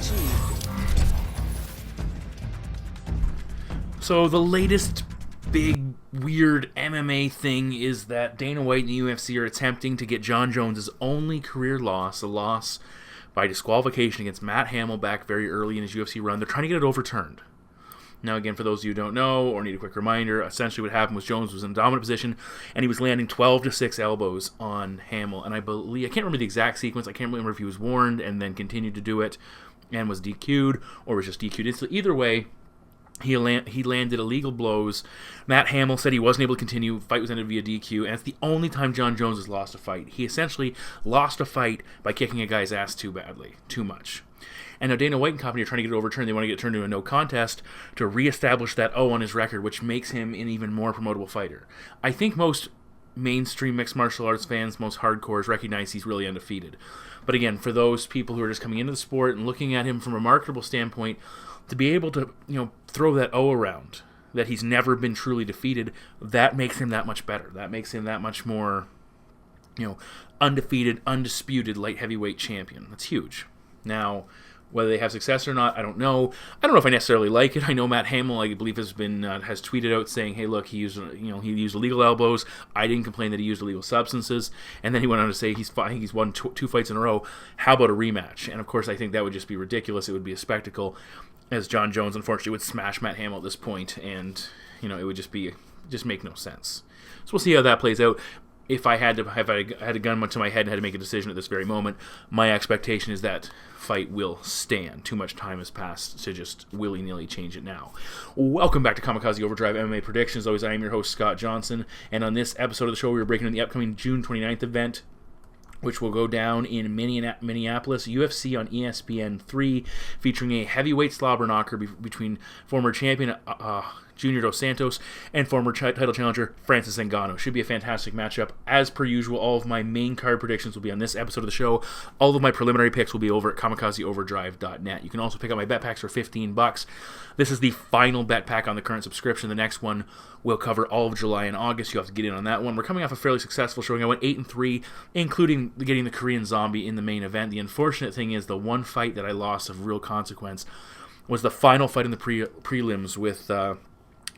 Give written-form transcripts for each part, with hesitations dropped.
achieved. So the latest big weird MMA thing is that Dana White and the UFC are attempting to get Jon Jones' only career loss, a loss by disqualification against Matt Hamill back very early in his UFC run. They're trying to get it overturned. Now, again, for those of you who don't know or need a quick reminder, essentially what happened was Jones was in a dominant position, and he was landing 12 to 6 elbows on Hamill. And I can't remember the exact sequence. I can't remember if he was warned and then continued to do it and was DQ'd or was just DQ'd. Either way, he landed illegal blows. Matt Hamill said he wasn't able to continue. Fight was ended via DQ, and it's the only time Jon Jones has lost a fight. He essentially lost a fight by kicking a guy's ass too badly, too much. And now Dana White and company are trying to get it overturned. They want to get it turned into a no contest to reestablish that O on his record, which makes him an even more promotable fighter. I think most mainstream mixed martial arts fans, most hardcores, recognize he's really undefeated. But again, for those people who are just coming into the sport and looking at him from a marketable standpoint, to be able to, throw that O around, that he's never been truly defeated, that makes him that much better. That makes him that much more, undefeated, undisputed light heavyweight champion. That's huge. Now, whether they have success or not, I don't know. I don't know if I necessarily like it. I know Matt Hamill, I believe, has tweeted out saying, "Hey, look, he used illegal elbows. I didn't complain that he used illegal substances." And then he went on to say he's won two fights in a row. How about a rematch? And of course, I think that would just be ridiculous. It would be a spectacle, as Jon Jones unfortunately would smash Matt Hamill at this point, and it would just make no sense. So we'll see how that plays out. If I had a gun to my head and had to make a decision at this very moment, my expectation is that fight will stand. Too much time has passed to just willy-nilly change it now. Welcome back to Kamikaze Overdrive MMA Predictions. As always, I am your host, Scott Johnson, and on this episode of the show, we are breaking in the upcoming June 29th event, which will go down in Minneapolis, UFC on ESPN 3, featuring a heavyweight slobber knocker between former champion Junior Dos Santos and former title challenger Francis Ngannou. Should be a fantastic matchup. As per usual, all of my main card predictions will be on this episode of the show. All of my preliminary picks will be over at kamikazeoverdrive.net. You can also pick up my bet packs for $15. This is the final bet pack on the current subscription. The next one will cover all of July and August. You have to get in on that one. We're coming off a fairly successful showing. I went 8-3, including getting the Korean Zombie in the main event. The unfortunate thing is the one fight that I lost of real consequence was the final fight in the prelims with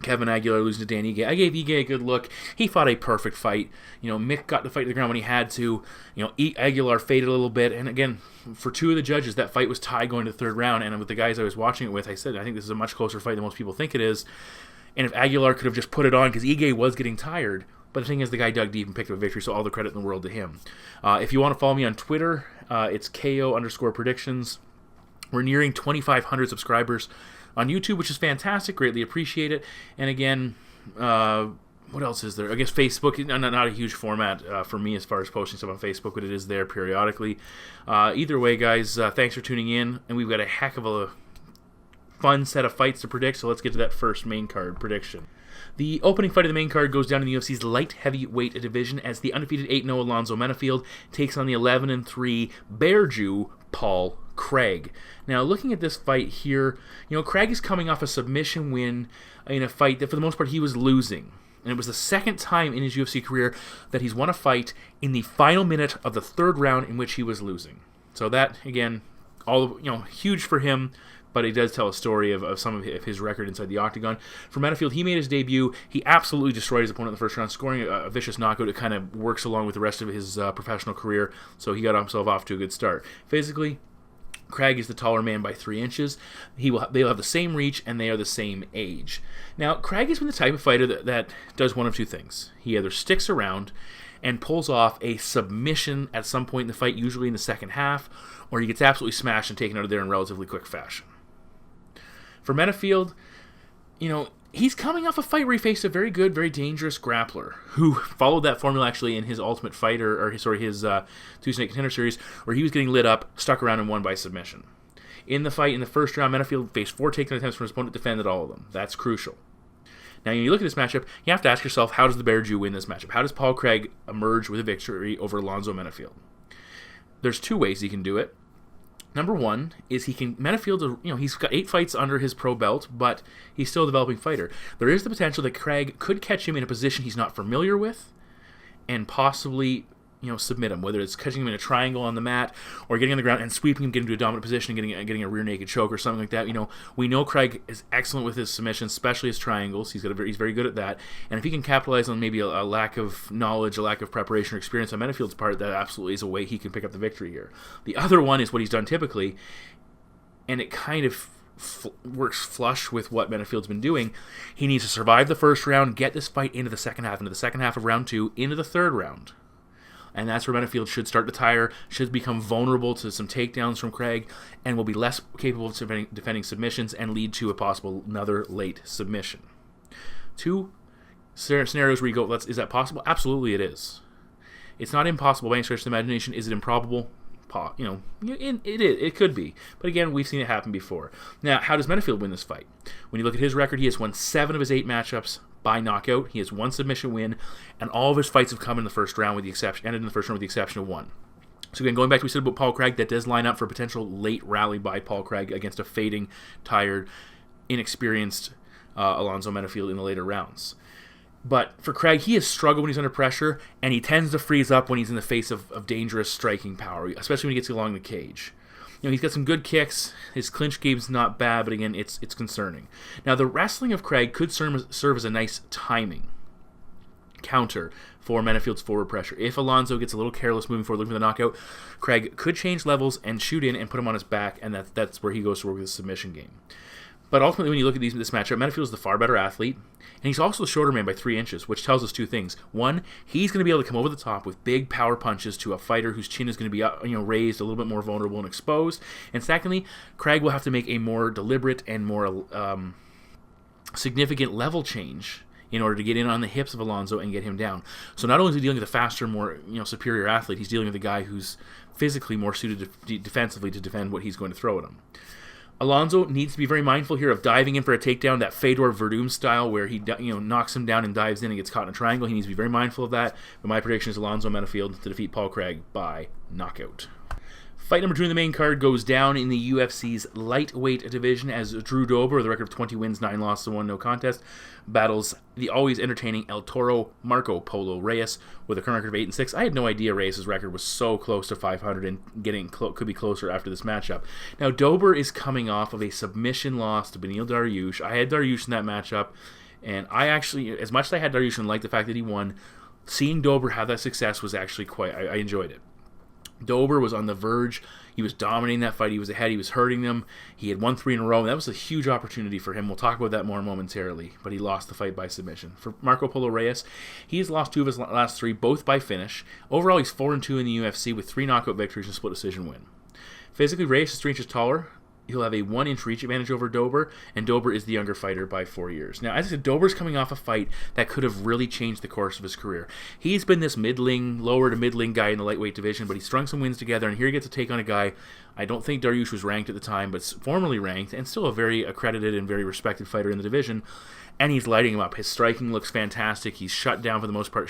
Kevin Aguilar losing to Dan Ige. I gave Ige a good look. He fought a perfect fight. Mick got the fight to the ground when he had to. Aguilar faded a little bit. And again, for two of the judges, that fight was tied going to the third round. And with the guys I was watching it with, I said, I think this is a much closer fight than most people think it is. And if Aguilar could have just put it on, because Ige was getting tired. But the thing is, the guy dug deep and picked up a victory, so all the credit in the world to him. If you want to follow me on Twitter, it's KO_predictions. We're nearing 2,500 subscribers on YouTube, which is fantastic. Greatly appreciate it. And again, what else is there? I guess Facebook, not a huge format for me as far as posting stuff on Facebook, but it is there periodically. Either way, guys, thanks for tuning in. And we've got a heck of a fun set of fights to predict, so let's get to that first main card prediction. The opening fight of the main card goes down in the UFC's light heavyweight division as the undefeated 8-0 Alonzo Menifield takes on the 11-3 Bear Jew Paul Craig. Now, looking at this fight here, Craig is coming off a submission win in a fight that for the most part he was losing. And it was the second time in his UFC career that he's won a fight in the final minute of the third round in which he was losing. So that, again, huge for him. But it does tell a story of some of his record inside the octagon. For Menifield, he made his debut. He absolutely destroyed his opponent in the first round, scoring a vicious knockout. It kind of works along with the rest of his professional career, so he got himself off to a good start. Physically, Craig is the taller man by 3 inches. They'll have the same reach, and they are the same age. Now, Craig has been the type of fighter that does one of two things. He either sticks around and pulls off a submission at some point in the fight, usually in the second half, or he gets absolutely smashed and taken out of there in relatively quick fashion. For Menifield, he's coming off a fight where he faced a very good, very dangerous grappler who followed that formula actually in his Ultimate Fighter, his Tuesday Night Contender Series, where he was getting lit up, stuck around, and won by submission. In the fight, in the first round, Menifield faced 4 takedown attempts from his opponent, defended all of them. That's crucial. Now, when you look at this matchup, you have to ask yourself, how does the Bear Jew win this matchup? How does Paul Craig emerge with a victory over Alonzo Menifield? There's 2 ways he can do it. Number one is Menifield, he's got 8 fights under his pro belt, but he's still a developing fighter. There is the potential that Craig could catch him in a position he's not familiar with and possibly submit him, whether it's catching him in a triangle on the mat or getting on the ground and sweeping him, getting to a dominant position, and getting a rear naked choke or something like that. We know Craig is excellent with his submissions, especially his triangles. He's very good at that. And if he can capitalize on maybe a lack of knowledge, a lack of preparation or experience on Menifield's part, that absolutely is a way he can pick up the victory here. The other one is what he's done typically, and it kind of works flush with what Menifield's been doing. He needs to survive the first round, get this fight into the second half of round 2, into the third round. And that's where Menifield should start to tire, should become vulnerable to some takedowns from Craig, and will be less capable of defending submissions and lead to a possible another late submission. 2 scenarios where you go, is that possible? Absolutely it is. It's not impossible by any stretch of the imagination. Is it improbable? It could be. But again, we've seen it happen before. Now, how does Menifield win this fight? When you look at his record, he has won 7 of his 8 matchups by knockout. He has 1 submission win, and all of his fights have come in the first round, ended in the first round with the exception of 1. So again, going back to what we said about Paul Craig, that does line up for a potential late rally by Paul Craig against a fading, tired, inexperienced Alonzo Menifield in the later rounds. But for Craig, he has struggled when he's under pressure, and he tends to freeze up when he's in the face of dangerous striking power, especially when he gets along the cage. He's got some good kicks. His clinch game's not bad, but again, it's concerning. Now, the wrestling of Craig could serve as a nice timing counter for Menifield's forward pressure. If Alonzo gets a little careless moving forward, looking for the knockout, Craig could change levels and shoot in and put him on his back, and that's where he goes to work with his submission game. But ultimately, when you look at this matchup, Menifield is the far better athlete, and he's also the shorter man by 3 inches, which tells us 2 things. One, he's going to be able to come over the top with big power punches to a fighter whose chin is going to be raised, a little bit more vulnerable and exposed. And secondly, Craig will have to make a more deliberate and more significant level change in order to get in on the hips of Alonzo and get him down. So not only is he dealing with a faster, more superior athlete, he's dealing with a guy who's physically more suited defensively to defend what he's going to throw at him. Alonzo needs to be very mindful here of diving in for a takedown, that Fedor Verdum style where he knocks him down and dives in and gets caught in a triangle. He needs to be very mindful of that. But my prediction is Alonzo Menifield to defeat Paul Craig by knockout. Fight number 2 in the main card goes down in the UFC's lightweight division as Drew Dober, with a record of 20 wins, 9 losses, and 1 no contest, battles the always entertaining El Toro Marco Polo Reyes with a current record of 8-6. I had no idea Reyes' record was so close to 500 and could be closer after this matchup. Now, Dober is coming off of a submission loss to Beneil Dariush. I had Dariush in that matchup, and I actually, as much as I had Dariush and liked the fact that he won, seeing Dober have that success was actually I enjoyed it. Dober was on the verge. He was dominating that fight. He was ahead. He was hurting them. He had won 3 in a row. That was a huge opportunity for him. We'll talk about that more momentarily. But he lost the fight by submission. For Marco Polo Reyes, he's lost 2 of his last 3, both by finish. Overall, he's 4-2 in the UFC with 3 knockout victories and a split decision win. Physically, Reyes is 3 inches taller. He'll have a 1-inch reach advantage over Dober, and Dober is the younger fighter by 4 years. Now, as I said, Dober's coming off a fight that could have really changed the course of his career. He's been this lower to middling guy in the lightweight division, but he strung some wins together, and here he gets to take on a guy, I don't think Dariush was ranked at the time, but formerly ranked, and still a very accredited and very respected fighter in the division, and he's lighting him up. His striking looks fantastic. He's shut down, for the most part,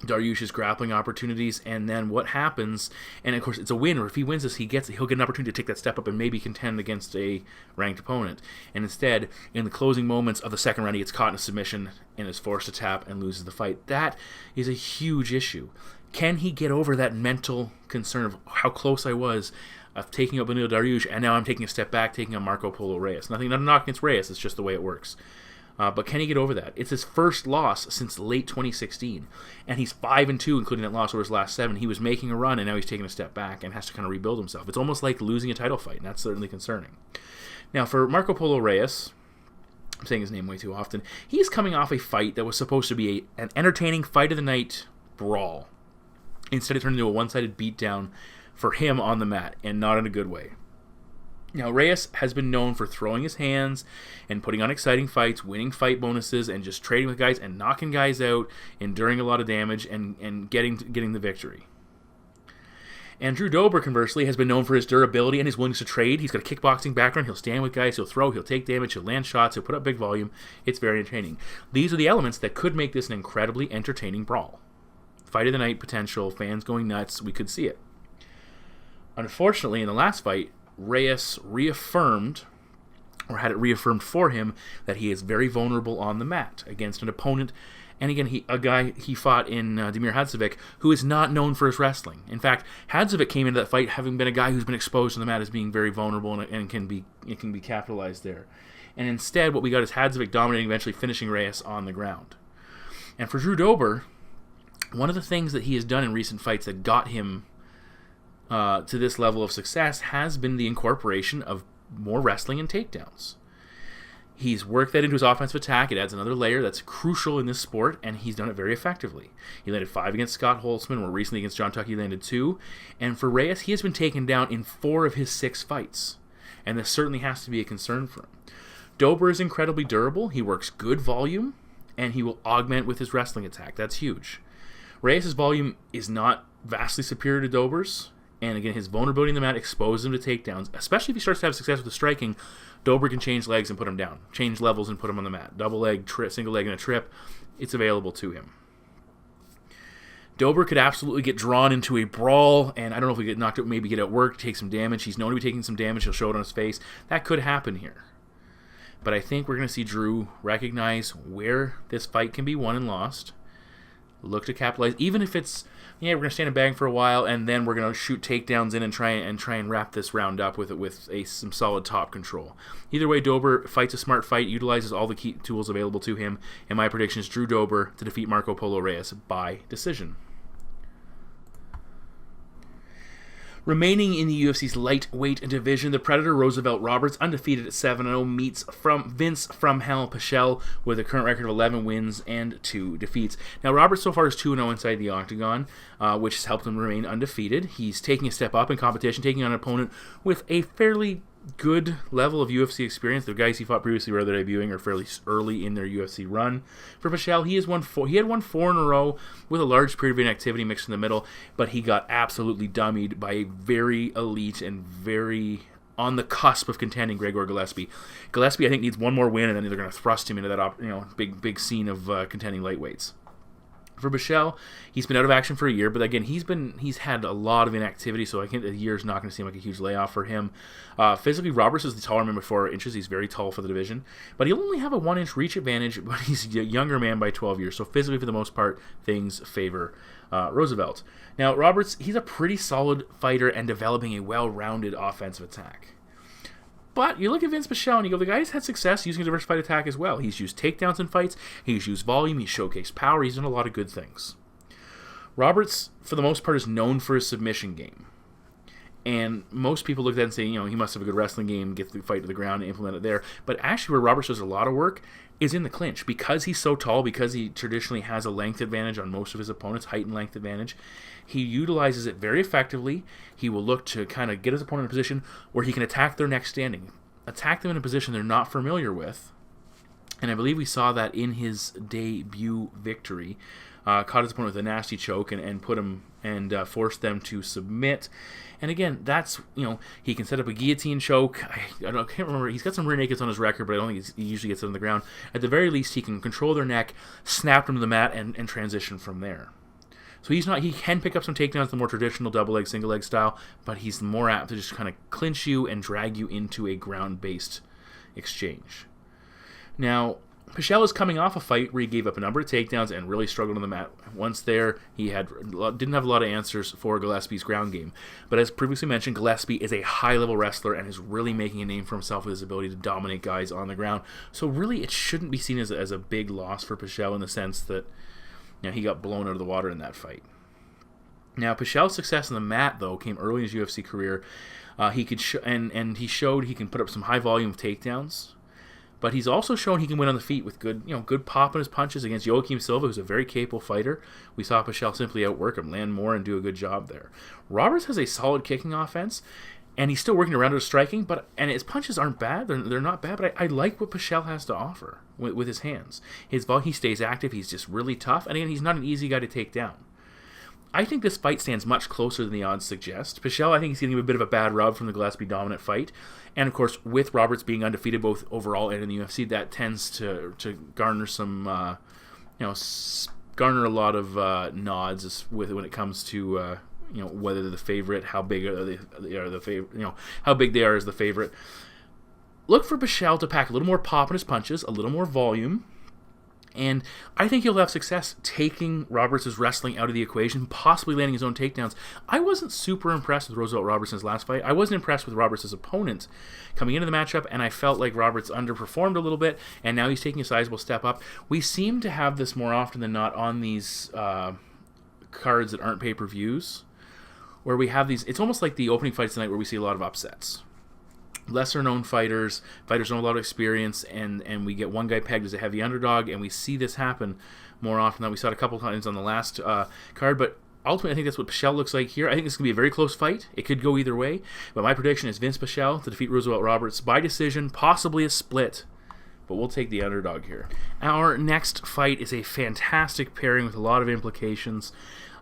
Dariush's grappling opportunities, and then what happens, and of course it's a win, or if he wins this, he'll get an opportunity to take that step up and maybe contend against a ranked opponent. And instead, in the closing moments of the second round, he gets caught in a submission and is forced to tap and loses the fight. That is a huge issue. Can he get over that mental concern of how close I was of taking out Beneil Dariush, and now I'm taking a step back, taking on Marco Polo Reyes? Not a knock against Reyes, it's just the way it works. But can he get over that? It's his first loss since late 2016, and he's 5-2, including that loss over his last 7. He was making a run, and now he's taking a step back and has to kind of rebuild himself. It's almost like losing a title fight, and that's certainly concerning. Now, for Marco Polo Reyes, I'm saying his name way too often, he's coming off a fight that was supposed to be an entertaining fight of the night brawl. Instead, it turned into a one-sided beatdown for him on the mat, and not in a good way. Now, Reyes has been known for throwing his hands and putting on exciting fights, winning fight bonuses, and just trading with guys and knocking guys out, enduring a lot of damage, and getting the victory. And Drew Dober, conversely, has been known for his durability and his willingness to trade. He's got a kickboxing background. He'll stand with guys. He'll throw. He'll take damage. He'll land shots. He'll put up big volume. It's very entertaining. These are the elements that could make this an incredibly entertaining brawl. Fight of the night potential. Fans going nuts. We could see it. Unfortunately, in the last fight, Reyes reaffirmed, or had it reaffirmed for him, that he is very vulnerable on the mat against an opponent And again, a guy he fought in Damir Hadzovic, who is not known for his wrestling. In fact, Hadzovic came into that fight having been a guy who's been exposed to the mat as being very vulnerable and can be capitalized there. And instead, what we got is Hadzovic dominating, eventually finishing Reyes on the ground. And for Drew Dober, one of the things that he has done in recent fights that got him to this level of success has been the incorporation of more wrestling and takedowns. He's worked that into his offensive attack. It adds another layer that's crucial in this sport, and he's done it very effectively. He landed 5 against Scott Holtzman, more recently against John Tuck he landed 2. And for Reyes, he has been taken down in 4 of his 6 fights. And this certainly has to be a concern for him. Dober is incredibly durable. He works good volume, and he will augment with his wrestling attack. That's huge. Reyes' volume is not vastly superior to Dober's. And again, his vulnerability in the mat exposes him to takedowns, especially if he starts to have success with the striking. Dober can change legs and put him down, change levels and put him on the mat. Double leg, single leg, and a trip. It's available to him. Dober could absolutely get drawn into a brawl, and I don't know if we get knocked out, maybe get outworked, take some damage. He's known to be taking some damage. He'll show it on his face. That could happen here. But I think we're going to see Drew recognize where this fight can be won and lost. Look to capitalize, even if it's, we're going to stand and bang for a while, and then we're going to shoot takedowns in and try and wrap this round up with some solid top control. Either way, Dober fights a smart fight, utilizes all the key tools available to him, and my prediction is Drew Dober to defeat Marco Polo Reyes by decision. Remaining in the UFC's lightweight division, the Predator Roosevelt Roberts, undefeated at 7-0, meets Vinc from Hell Pichel with a current record of 11 wins and 2 defeats. Now, Roberts so far is 2-0 inside the octagon, which has helped him remain undefeated. He's taking a step up in competition, taking on an opponent with a fairly good level of UFC experience. The guys he fought previously, whether debuting or fairly early in their UFC run. For Pichel, he had won 4 in a row with a large period of inactivity mixed in the middle, but he got absolutely dummied by a very elite and very on the cusp of contending Gregor Gillespie. Gillespie, I think, needs one more win, and then they're going to thrust him into that big scene of contending lightweights. For Pichel, he's been out of action for a year, but again, he's had a lot of inactivity, so I think a year is not going to seem like a huge layoff for him. Physically, Roberts is the taller man by 4 inches. He's very tall for the division, but he'll only have a 1-inch reach advantage, but he's a younger man by 12 years, so physically, for the most part, things favor Roosevelt. Now, Roberts, he's a pretty solid fighter and developing a well-rounded offensive attack. But you look at Vinc Pichel and you go, the guy's had success using a diversified attack as well. He's used takedowns in fights, he's used volume, he's showcased power, he's done a lot of good things. Roberts, for the most part, is known for his submission game. And most people look at that and say, he must have a good wrestling game, get the fight to the ground, and implement it there. But actually where Roberts does a lot of work is in the clinch. Because he's so tall, because he traditionally has a length advantage on most of his opponents, height and length advantage, he utilizes it very effectively. He will look to kind of get his opponent in a position where he can attack their next standing. Attack them in a position they're not familiar with. And I believe we saw that in his debut victory. Caught his opponent with a nasty choke and put him and forced them to submit. And again, that's, he can set up a guillotine choke. I can't remember. He's got some rear nakeds on his record, but I don't think he usually gets it on the ground. At the very least, he can control their neck, snap them to the mat, and transition from there. So he can pick up some takedowns, the more traditional double leg, single leg style, but he's more apt to just kind of clinch you and drag you into a ground-based exchange. Now, Pichel is coming off a fight where he gave up a number of takedowns and really struggled on the mat. Once there, he didn't have a lot of answers for Gillespie's ground game. But as previously mentioned, Gillespie is a high-level wrestler and is really making a name for himself with his ability to dominate guys on the ground. So really, it shouldn't be seen as a big loss for Pichel in the sense that he got blown out of the water in that fight. Now, Pichel's success on the mat, though, came early in his UFC career. He could he showed he can put up some high-volume takedowns. But he's also shown he can win on the feet with good pop in his punches against Joaquim Silva, who's a very capable fighter. We saw Pichel simply outwork him, land more, and do a good job there. Roberts has a solid kicking offense, and he's still working around his striking, and his punches aren't bad. They're not bad, but I like what Pichel has to offer with his hands. He stays active. He's just really tough, and again, he's not an easy guy to take down. I think this fight stands much closer than the odds suggest. Pichel, I think he's getting a bit of a bad rub from the Gillespie dominant fight. And, of course, with Roberts being undefeated both overall and in the UFC, that tends to garner some, garner a lot of nods when it comes to, whether they're the favorite, how big they are the favorite, how big they are as the favorite. Look for Pichel to pack a little more pop in his punches, a little more volume, And I think he'll have success taking Roberts' wrestling out of the equation, possibly landing his own takedowns. I wasn't super impressed with Roosevelt Robertson's last fight. I wasn't impressed with Roberts' opponent coming into the matchup, and I felt like Roberts underperformed a little bit, and now he's taking a sizable step up. We seem to have this more often than not on these cards that aren't pay-per-views, where we have these. It's almost like the opening fights tonight where we see a lot of upsets. Lesser known fighters don't have a lot of experience, and we get one guy pegged as a heavy underdog, and we see this happen more often than we saw it a couple times on the last card. But ultimately, I think that's what Pichel looks like here. I think this is going to be a very close fight. It could go either way, but my prediction is Vinc Pichel to defeat Roosevelt Roberts by decision, possibly a split, but we'll take the underdog here. Our next fight is a fantastic pairing with a lot of implications.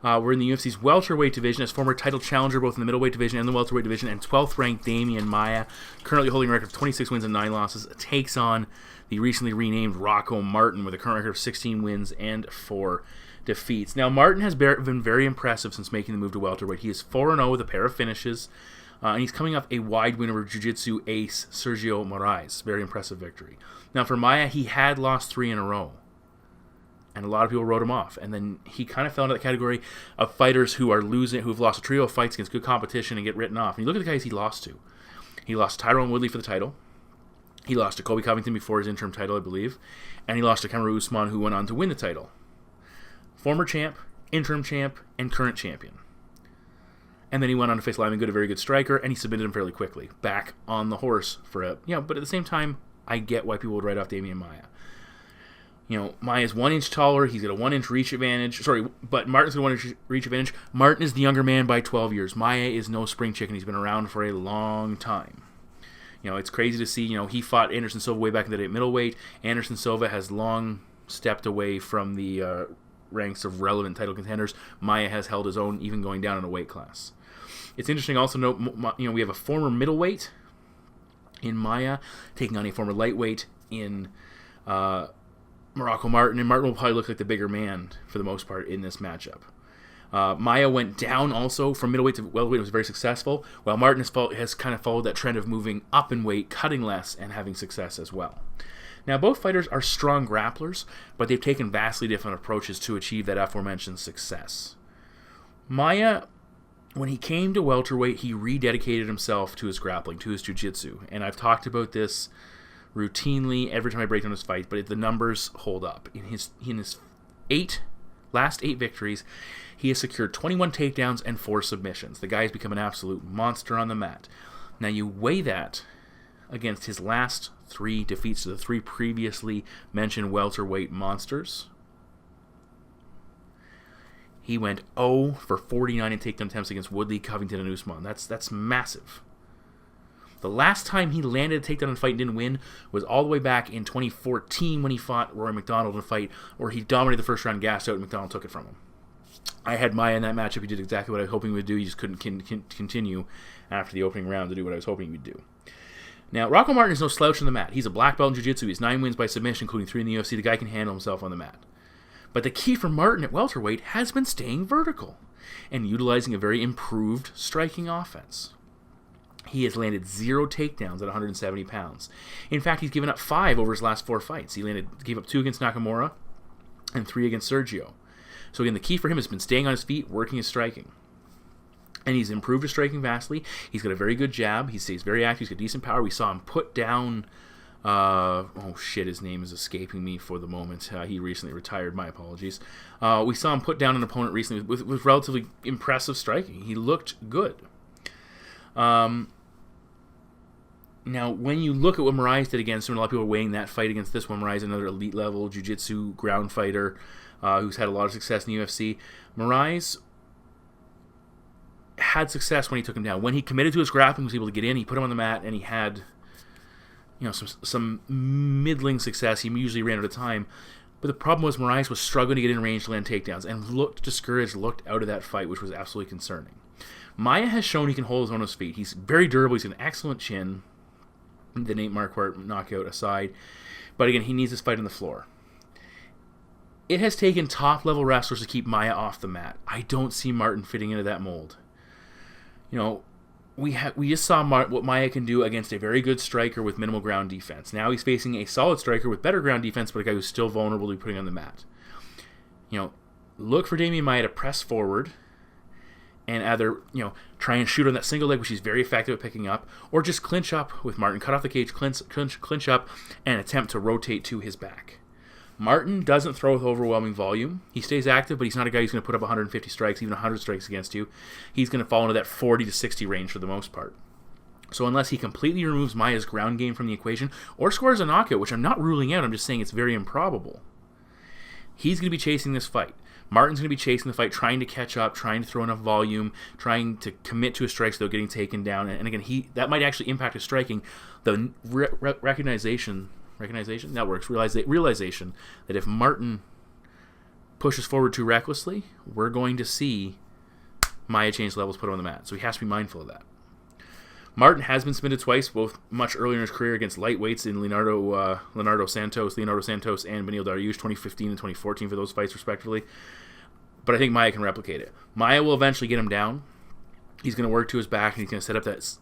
We're in the UFC's welterweight division as former title challenger both in the middleweight division and the welterweight division, and 12th ranked Demian Maia, currently holding a record of 26 wins and 9 losses, takes on the recently renamed Rocco Martin with a current record of 16 wins and 4 defeats. Now, Martin has been very impressive since making the move to welterweight. He is 4-0 with a pair of finishes, and he's coming off a wide win over jiu-jitsu ace Sergio Moraes. Very impressive victory. Now, for Maia, he had lost 3 in a row, and a lot of people wrote him off. And then he kind of fell into the category of fighters who are losing, who've lost a trio of fights against good competition and get written off. And you look at the guys he lost to. He lost to Tyrone Woodley for the title. He lost to Colby Covington before his interim title, I believe. And he lost to Kamaru Usman, who went on to win the title. Former champ, interim champ, and current champion. And then he went on to face Lyman Good, a very good striker, and he submitted him fairly quickly. Back on the horse for a, but at the same time, I get why people would write off Demian Maia. Maia's 1 inch taller. He's got a 1 inch reach advantage. But Martin's got a 1 inch reach advantage. Martin is the younger man by 12 years. Maia is no spring chicken. He's been around for a long time. It's crazy to see. He fought Anderson Silva way back in the day at middleweight. Anderson Silva has long stepped away from the ranks of relevant title contenders. Maia has held his own, even going down in a weight class. It's interesting also to note, we have a former middleweight in Maia taking on a former lightweight in Rocco Martin, and Martin will probably look like the bigger man for the most part in this matchup. Maia went down also from middleweight to welterweight and was very successful, while Martin has kind of followed that trend of moving up in weight, cutting less, and having success as well. Now, both fighters are strong grapplers, but they've taken vastly different approaches to achieve that aforementioned success. Maia, when he came to welterweight, he rededicated himself to his grappling, to his jiu-jitsu, and I've talked about this routinely every time I break down his fight, but the numbers hold up. In his last 8 victories, he has secured 21 takedowns and 4 submissions. The guy has become an absolute monster on the mat. Now you weigh that against his last 3 defeats to the 3 previously mentioned welterweight monsters. He went 0 for 49 in takedown attempts against Woodley, Covington, and Usman. That's massive. The last time he landed a takedown in a fight and didn't win was all the way back in 2014 when he fought Rory McDonald in a fight where he dominated the first round, gassed out, and McDonald took it from him. I had Maia in that matchup. He did exactly what I was hoping he would do. He just couldn't continue after the opening round to do what I was hoping he would do. Now, Rocco Martin is no slouch on the mat. He's a black belt in jiu-jitsu. He's 9 wins by submission, including 3 in the UFC. The guy can handle himself on the mat. But the key for Martin at welterweight has been staying vertical and utilizing a very improved striking offense. He has landed 0 takedowns at 170 pounds. In fact, he's given up 5 over his last 4 fights. He gave up 2 against Nakamura and 3 against Sergio. So again, the key for him has been staying on his feet, working his striking. And he's improved his striking vastly. He's got a very good jab. He stays very active. He's got decent power. We saw him put down... his name is escaping me for the moment. He recently retired. My apologies. We saw him put down an opponent recently with relatively impressive striking. He looked good. Now, when you look at what Moret did against him, a lot of people are weighing that fight against this one. Moret is another elite-level jiu-jitsu ground fighter who's had a lot of success in the UFC. Moret had success when he took him down. When he committed to his grappling, he was able to get in. He put him on the mat, and he had some middling success. He usually ran out of time. But the problem was Moret was struggling to get in range to land takedowns and looked discouraged, looked out of that fight, which was absolutely concerning. Maia has shown he can hold his own on his feet. He's very durable. He's got an excellent chin. The Nate Marquardt knockout aside. But again, he needs this fight on the floor. It has taken top-level wrestlers to keep Maia off the mat. I don't see Martin fitting into that mold. we just saw what Maia can do against a very good striker with minimal ground defense. Now he's facing a solid striker with better ground defense, but a guy who's still vulnerable to be putting on the mat. Look for Demian Maia to press forward and either, try and shoot on that single leg, which he's very effective at picking up, or just clinch up with Martin, cut off the cage, clinch up, and attempt to rotate to his back. Martin doesn't throw with overwhelming volume. He stays active, but he's not a guy who's going to put up 150 strikes, even 100 strikes against you. He's going to fall into that 40 to 60 range for the most part. So unless he completely removes Maia's ground game from the equation, or scores a knockout, which I'm not ruling out, I'm just saying it's very improbable, he's going to be chasing this fight. Martin's going to be chasing the fight, trying to catch up, trying to throw enough volume, trying to commit to a strike without getting taken down. And again, that might actually impact his striking. The realization that if Martin pushes forward too recklessly, we're going to see Maia change levels, put him on the mat. So he has to be mindful of that. Martin has been submitted twice, both much earlier in his career against lightweights in Leonardo Santos and Benil Dariush, 2015 and 2014 for those fights respectively. But I think Maia can replicate it. Maia will eventually get him down. He's going to work to his back, and he's going to set up that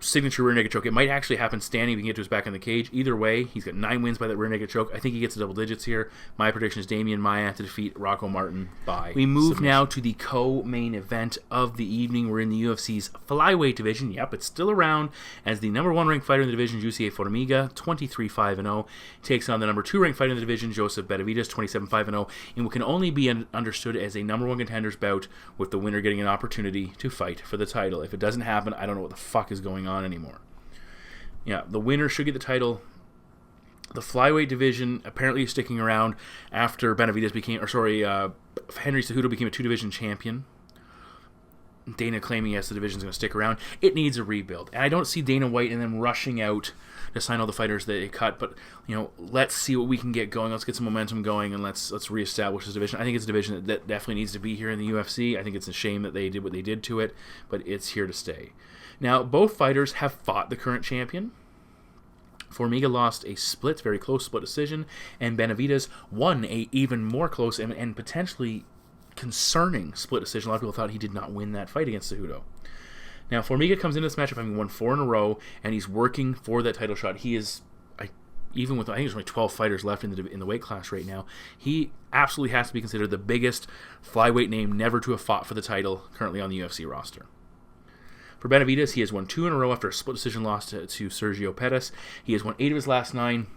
signature rear naked choke. It might actually happen standing if he can get to his back in the cage. Either way, he's got 9 wins by that rear naked choke. I think he gets to double digits here. My prediction is Demian Maia to defeat Rocco Martin by We move submission. Now to the co-main event of the evening. We're in the UFC's flyweight division. Yep, it's still around as the number 1 ranked fighter in the division, Jussier Formiga, 23-5-0, takes on the number 2 ranked fighter in the division, Joseph Benavidez, 27-5-0, in what can only be understood as a number 1 contenders bout, with the winner getting an opportunity to fight for the title. If it doesn't happen, I don't know what the fuck is going on anymore. Yeah, the winner should get the title. The flyweight division apparently is sticking around after Henry Cejudo became a 2-division champion. Dana claiming, yes, the division's going to stick around. It needs a rebuild. And I don't see Dana White and them rushing out to sign all the fighters that they cut, but let's see what we can get going. Let's get some momentum going, and let's reestablish this division. I think it's a division that definitely needs to be here in the UFC. I think it's a shame that they did what they did to it, but it's here to stay. Now, both fighters have fought the current champion. Formiga lost a very close split decision, and Benavidez won a even more close and potentially concerning split decision. A lot of people thought he did not win that fight against Cejudo. Now, Formiga comes into this matchup having won 4 in a row, and he's working for that title shot. He is, even with, I think there's only 12 fighters left in the weight class right now, he absolutely has to be considered the biggest flyweight name never to have fought for the title currently on the UFC roster. For Benavidez, he has won 2 in a row after a split decision loss to Sergio Pettis. He has won 8 of his last 9.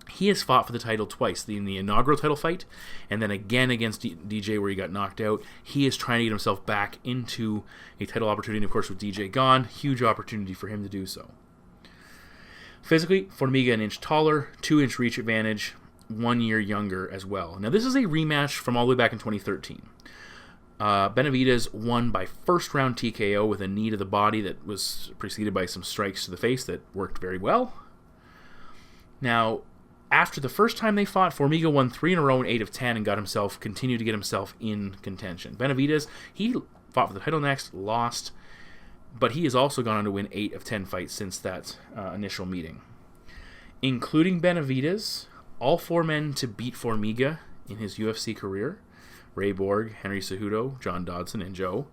He has fought for the title twice, in the inaugural title fight, and then again against DJ where he got knocked out. He is trying to get himself back into a title opportunity, and of course with DJ gone, huge opportunity for him to do so. Physically, Formiga an inch taller, 2-inch reach advantage, 1 year younger as well. Now this is a rematch from all the way back in 2013. Benavidez won by first-round TKO with a knee to the body that was preceded by some strikes to the face that worked very well. Now, after the first time they fought, Formiga won 3 in a row in 8 of 10 and continued to get himself in contention. Benavidez, he fought for the title next, lost, but he has also gone on to win 8 of 10 fights since that initial meeting. Including Benavidez, all 4 men to beat Formiga in his UFC career, Ray Borg, Henry Cejudo, John Dodson, and Joe,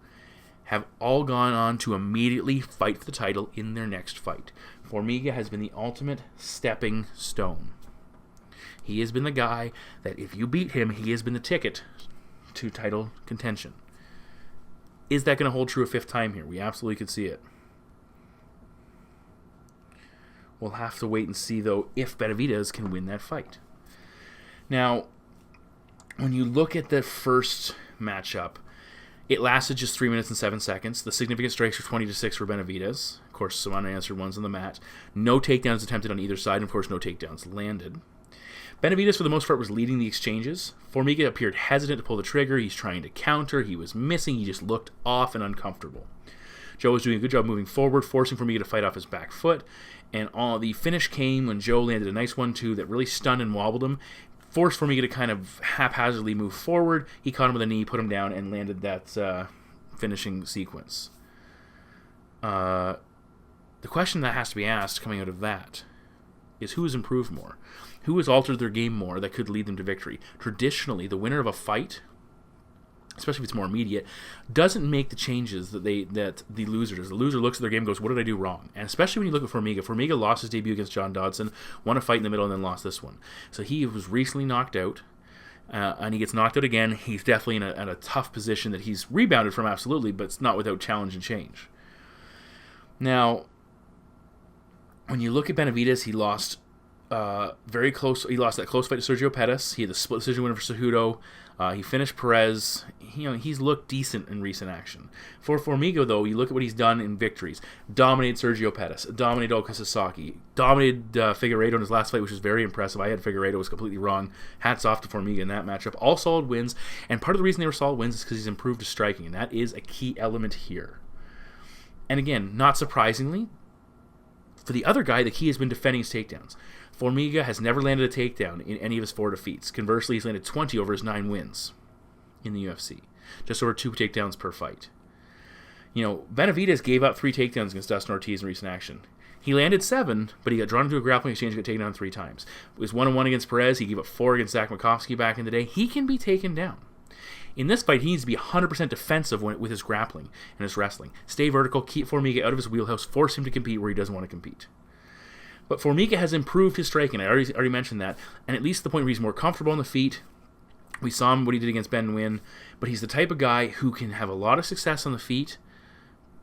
have all gone on to immediately fight for the title in their next fight. Formiga has been the ultimate stepping stone. He has been the guy that if you beat him, he has been the ticket to title contention. Is that going to hold true a 5th time here? We absolutely could see it. We'll have to wait and see, though, if Benavidez can win that fight. Now, when you look at the first matchup, it lasted just 3 minutes and 7 seconds. The significant strikes were 20-6 for Benavidez. Of course, some unanswered ones on the mat. No takedowns attempted on either side, and of course, no takedowns landed. Benavidez, for the most part, was leading the exchanges. Formiga appeared hesitant to pull the trigger. He's trying to counter. He was missing. He just looked off and uncomfortable. Joe was doing a good job moving forward, forcing Formiga to fight off his back foot. And the finish came when Joe landed a nice 1-2 that really stunned and wobbled him. Forced Formiga to kind of haphazardly move forward. He caught him with a knee, put him down, and landed that finishing sequence. The question that has to be asked coming out of that is who has improved more? Who has altered their game more that could lead them to victory? Traditionally, the winner of a fight especially if it's more immediate, doesn't make the changes that the loser does. The loser looks at their game and goes, what did I do wrong? And especially when you look at Formiga. Formiga lost his debut against John Dodson, won a fight in the middle, and then lost this one. So he was recently knocked out, and he gets knocked out again. He's definitely in a tough position that he's rebounded from, absolutely, but it's not without challenge and change. Now, when you look at Benavidez, he lost very close. He lost that close fight to Sergio Pettis. He had the split decision winner for Cejudo. He finished Perez. He's looked decent in recent action. For Formiga, though, you look at what he's done in victories. Dominated Sergio Pettis. Dominated Oka Sasaki. Dominated Figueiredo in his last fight, which was very impressive. I had Figueiredo, was completely wrong. Hats off to Formiga in that matchup. All solid wins, and part of the reason they were solid wins is because he's improved his striking, and that is a key element here. And again, not surprisingly, for the other guy, the key has been defending his takedowns. Formiga has never landed a takedown in any of his 4 defeats. Conversely, he's landed 20 over his 9 wins in the UFC. Just over 2 takedowns per fight. Benavidez gave up 3 takedowns against Dustin Ortiz in recent action. He landed 7, but he got drawn into a grappling exchange and got taken down 3 times. It was 1-1 against Perez. He gave up 4 against Zach Makovsky back in the day. He can be taken down. In this fight, he needs to be 100% defensive with his grappling and his wrestling. Stay vertical, keep Formiga out of his wheelhouse, force him to compete where he doesn't want to compete. But Formiga has improved his striking. I already mentioned that. And at least to the point where he's more comfortable on the feet. We saw him what he did against Ben Nguyen. But he's the type of guy who can have a lot of success on the feet.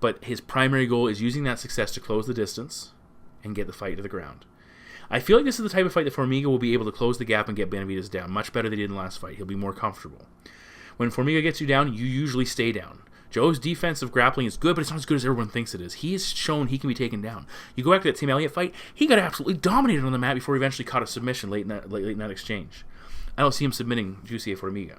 But his primary goal is using that success to close the distance and get the fight to the ground. I feel like this is the type of fight that Formiga will be able to close the gap and get Benavidez down. Much better than he did in the last fight. He'll be more comfortable. When Formiga gets you down, you usually stay down. Joe's defensive grappling is good, but it's not as good as everyone thinks it is. He's shown he can be taken down. You go back to that Tim Elliott fight, he got absolutely dominated on the mat before he eventually caught a submission late in that exchange. I don't see him submitting Jussier Formiga.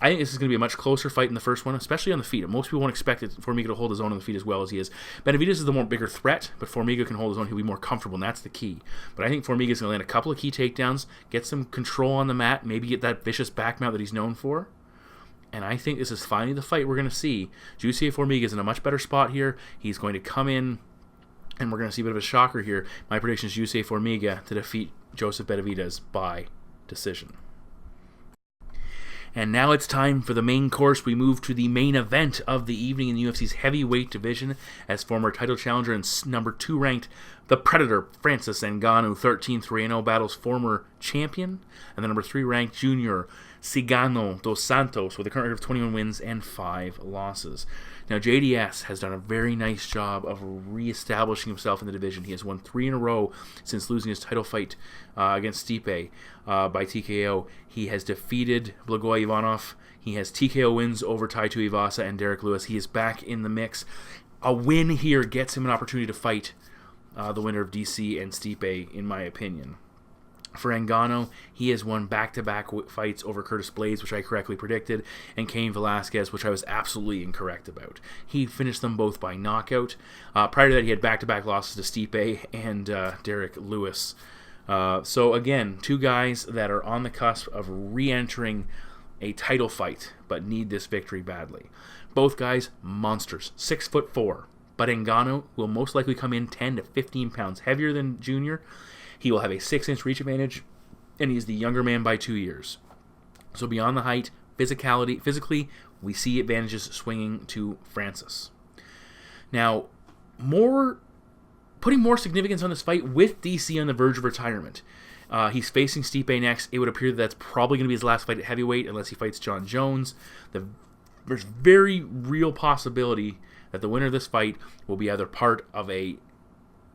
I think this is going to be a much closer fight than the first one, especially on the feet. Most people won't expect Formiga to hold his own on the feet as well as he is. Benavidez is the bigger threat, but Formiga can hold his own. He'll be more comfortable, and that's the key. But I think Formiga is going to land a couple of key takedowns, get some control on the mat, maybe get that vicious back mount that he's known for. And I think this is finally the fight we're going to see. Jussier Formiga is in a much better spot here. He's going to come in, and we're going to see a bit of a shocker here. My prediction is Jussier Formiga to defeat Joseph Benavidez by decision. And now it's time for the main course. We move to the main event of the evening in the UFC's heavyweight division as former title challenger and number 2 ranked, the Predator, Francis Ngannou, 13-3-0, battles former champion, and the number 3 ranked junior, Cigano dos Santos, with a current record of 21 wins and 5 losses. Now, JDS has done a very nice job of reestablishing himself in the division. He has won 3 in a row since losing his title fight against Stipe by TKO. He has defeated Blagoy Ivanov. He has TKO wins over Tai Tuivasa and Derek Lewis. He is back in the mix. A win here gets him an opportunity to fight the winner of DC and Stipe, in my opinion. For Ngannou, he has won back-to-back fights over Curtis Blaydes, which I correctly predicted, and Cain Velasquez, which I was absolutely incorrect about. He finished them both by knockout. Prior to that, he had back-to-back losses to Stipe and Derek Lewis. So again, 2 guys that are on the cusp of re-entering a title fight, but need this victory badly. Both guys, monsters, 6'4", but Ngannou will most likely come in 10 to 15 pounds heavier than Junior. He will have a 6-inch reach advantage, and he's the younger man by 2 years. So beyond the height, physically, we see advantages swinging to Francis. Now, putting more significance on this fight with DC on the verge of retirement. He's facing Stipe next. It would appear that's probably going to be his last fight at heavyweight unless he fights John Jones. There's very real possibility that the winner of this fight will be either part of a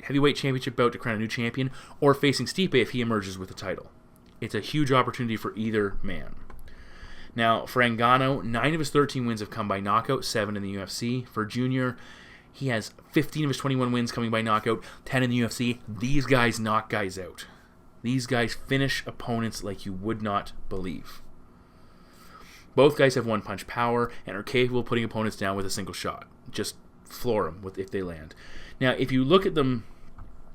heavyweight championship bout to crown a new champion, or facing Stipe if he emerges with the title. It's a huge opportunity for either man. Now, for Ngannou, 9 of his 13 wins have come by knockout, 7 in the UFC. For Junior, he has 15 of his 21 wins coming by knockout, 10 in the UFC. These guys knock guys out. These guys finish opponents like you would not believe. Both guys have one-punch power and are capable of putting opponents down with a single shot. Just floor them if they land. Now, if you look at them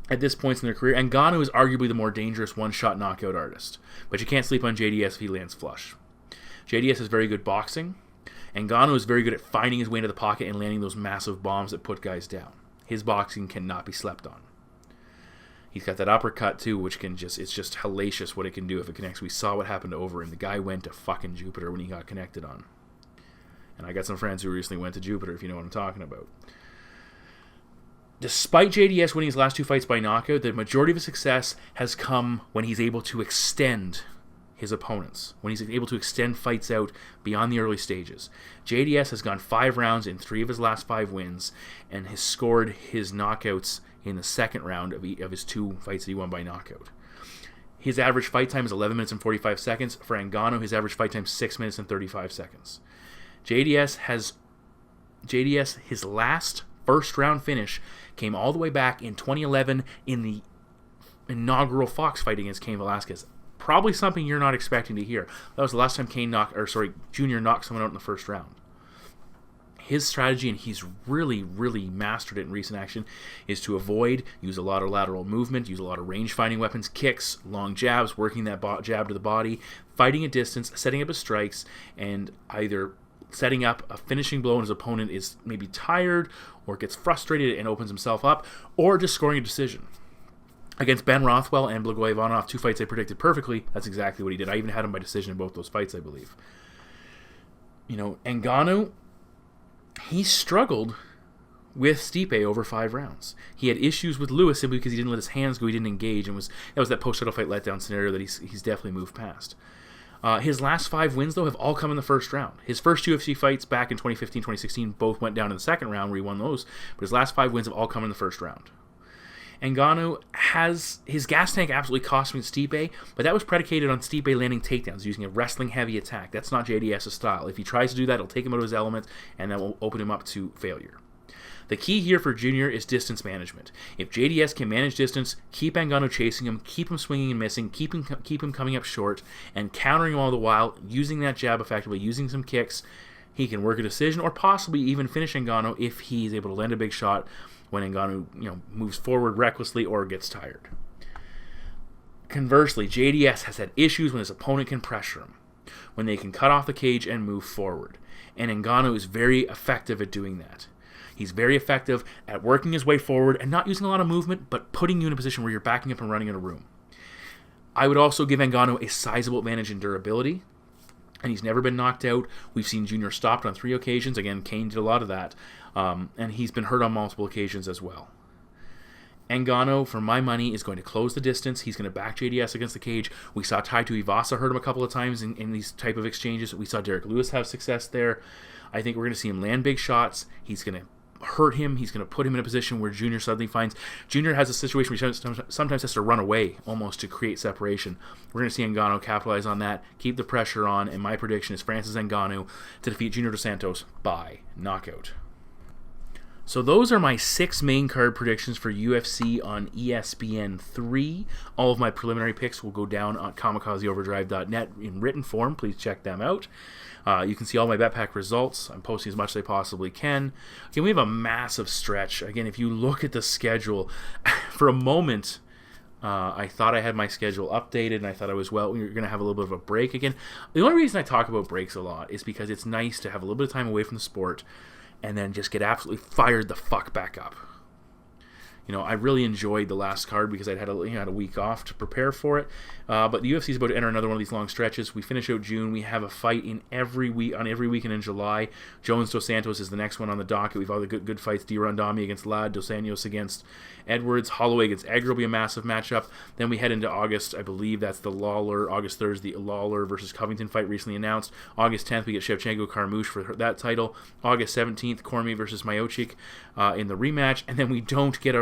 at this point in their career, Ngannou is arguably the more dangerous one-shot knockout artist. But you can't sleep on JDS if he lands flush. JDS is very good boxing. Ngannou is very good at finding his way into the pocket and landing those massive bombs that put guys down. His boxing cannot be slept on. He's got that uppercut, too, which it's just hellacious what it can do if it connects. We saw what happened to Overeem. The guy went to fucking Jupiter when he got connected on. And I got some friends who recently went to Jupiter, if you know what I'm talking about. Despite JDS winning his last 2 fights by knockout, the majority of his success has come when he's able to extend his opponents, when he's able to extend fights out beyond the early stages. JDS has gone 5 rounds in 3 of his last 5 wins and has scored his knockouts in the second round of his 2 fights that he won by knockout. His average fight time is 11 minutes and 45 seconds. For Ngannou, his average fight time is 6 minutes and 35 seconds. JDS, his last first round finish came all the way back in 2011 in the inaugural Fox fight against Cain Velasquez. Probably something you're not expecting to hear. That was the last time Junior knocked someone out in the first round. His strategy, and he's really, really mastered it in recent action, is to use a lot of lateral movement, use a lot of range-finding weapons, kicks, long jabs, working that jab to the body, fighting at distance, setting up his strikes, and either setting up a finishing blow when his opponent is maybe tired or gets frustrated and opens himself up, or just scoring a decision. Against Ben Rothwell and Blagoy Ivanov, 2 fights I predicted perfectly, that's exactly what he did. I even had him by decision in both those fights, I believe. Ngannou, he struggled with Stipe over 5 rounds. He had issues with Lewis simply because he didn't let his hands go, he didn't engage, and that was that post-title fight letdown scenario that he's definitely moved past. His last 5 wins, though, have all come in the first round. His first UFC fights back in 2015, 2016 both went down in the second round where he won those, but his last 5 wins have all come in the first round. Ngannou has his gas tank absolutely cost me Stipe, but that was predicated on Stipe landing takedowns using a wrestling-heavy attack. That's not JDS's style. If he tries to do that, it'll take him out of his element, and that will open him up to failure. The key here for Junior is distance management. If JDS can manage distance, keep Ngannou chasing him, keep him swinging and missing, keep him coming up short, and countering him all the while, using that jab effectively, using some kicks, he can work a decision or possibly even finish Ngannou if he's able to land a big shot when Ngannou moves forward recklessly or gets tired. Conversely, JDS has had issues when his opponent can pressure him, when they can cut off the cage and move forward, and Ngannou is very effective at doing that. He's very effective at working his way forward and not using a lot of movement, but putting you in a position where you're backing up and running in a room. I would also give Ngannou a sizable advantage in durability, and he's never been knocked out. We've seen Junior stopped on 3 occasions. Again, Cain did a lot of that, and he's been hurt on multiple occasions as well. Ngannou, for my money, is going to close the distance. He's going to back JDS against the cage. We saw Tai Tuivasa hurt him a couple of times in these type of exchanges. We saw Derek Lewis have success there. I think we're going to see him land big shots. He's going to hurt him. He's going to put him in a position where Junior suddenly finds... Junior has a situation where he sometimes has to run away almost to create separation. We're going to see Ngannou capitalize on that, keep the pressure on, and my prediction is Francis Ngannou to defeat Junior Dos Santos by knockout. So those are my 6 main card predictions for UFC on ESPN 3. All of my preliminary picks will go down on kamikazeoverdrive.net in written form. Please check them out. You can see all my bet pack results. I'm posting as much as I possibly can. Again, we have a massive stretch. Again, if you look at the schedule, for a moment, I thought I had my schedule updated, and I thought we were going to have a little bit of a break again. The only reason I talk about breaks a lot is because it's nice to have a little bit of time away from the sport and then just get absolutely fired the fuck back up. I really enjoyed the last card because I'd had a week off to prepare for it. But the UFC is about to enter another one of these long stretches. We finish out June. We have a fight on every weekend in July. Jones Dos Santos is the next one on the docket. We've all the good fights. D. Rondami against Ladd. Dos Anjos against Edwards. Holloway against Egger will be a massive matchup. Then we head into August. I believe that's the August 3rd is the Lawler versus Covington fight recently announced. August 10th we get Shevchenko Carmouche for that title. August 17th Cormier versus Miocic in the rematch. And then we don't get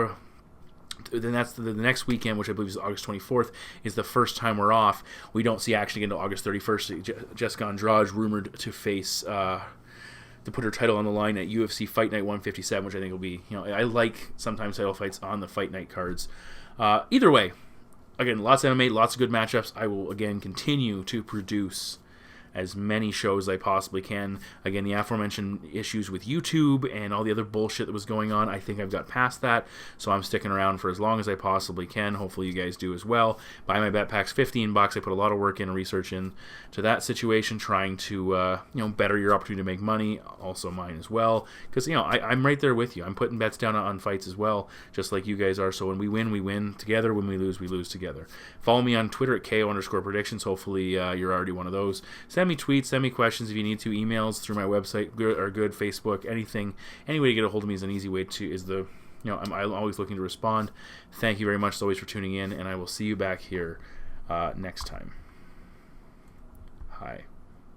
then that's the next weekend, which I believe is August 24th, is the first time we're off. We don't see action again until August 31st. Jessica Andrade rumored to face, to put her title on the line at UFC Fight Night 157, which I think will be, I like sometimes title fights on the Fight Night cards. Either way, again, lots of MMA, lots of good matchups. I will, again, continue to produce as many shows as I possibly can. Again, the aforementioned issues with YouTube and all the other bullshit that was going on, I think I've got past that, so I'm sticking around for as long as I possibly can. Hopefully you guys do as well. Buy my bet packs, $15. I put a lot of work in and research into that situation, trying to better your opportunity to make money, also mine as well, because I'm right there with you. I'm putting bets down on fights as well, just like you guys are. So when we win together. When we lose together. Follow me on Twitter at KO_predictions. Hopefully you're already one of those. Send send me tweets, send me questions if you need to. Emails through my website are good. Facebook, anything, any way to get a hold of me is an easy way to. I'm always looking to respond. Thank you very much as always for tuning in, and I will see you back here next time. Hi.